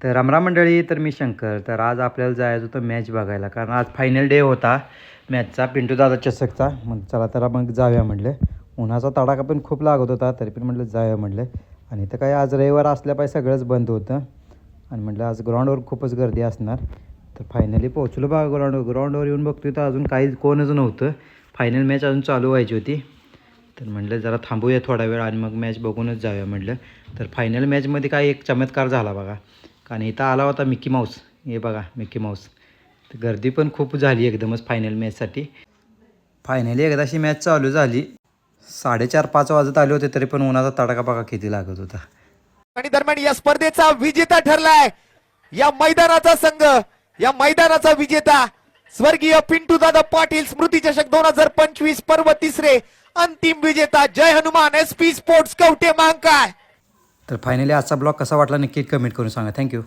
तर रामराम मंडळी, तर मी शंकर. तर आज आपल्याला जायचं होतं मॅच बघायला, कारण आज फायनल डे होता मॅचचा, पिंटू दादा चषकचा. मग चला तर मग जाऊया म्हटलं. उन्हाचा तडाखा पण खूप लागत होता, तरी पण म्हटलं जाऊया म्हटलं. आणि इथं काय आज रविवार असल्यापायी सगळंच बंद होतं, आणि म्हटलं आज ग्राउंडवर खूपच गर्दी असणार. तर फायनली पोहोचलो बा ग्राउंडवर येऊन बघतोय तर अजून काहीच कोणच नव्हतं. फायनल मॅच अजून चालू व्हायची होती. तर म्हटलं जरा थांबूया थोडा वेळ आणि मग मॅच बघूनच जाऊया म्हटलं. तर फायनल मॅचमध्ये काय एक चमत्कार झाला बघा, कारण इथं आला होता मिकी माऊस. हे बघा मिकी माऊस. तर गर्दी पण खूप झाली एकदमच फायनल मॅचसाठी. फायनली एकदाशी मॅच चालू झाली. 4:30-5 वाजत आले होते, तरी पण उन्हाचा तडाखा बघा किती लागत होता. आणि दरम्यान या स्पर्धेचा विजेता ठरलाय या मैदानाचा संघ, या मैदानाचा विजेता स्वर्गीय पिंटू दादा पाटील स्मृती चषक 2025 पर्व तिसरे अंतिम विजेता जय हनुमान SP स्पोर्ट्स कवठे महांकाळ. तर फायनली आजचा ब्लॉग कसा वाटला नक्की कमेंट करून सांगा. थँक्यू.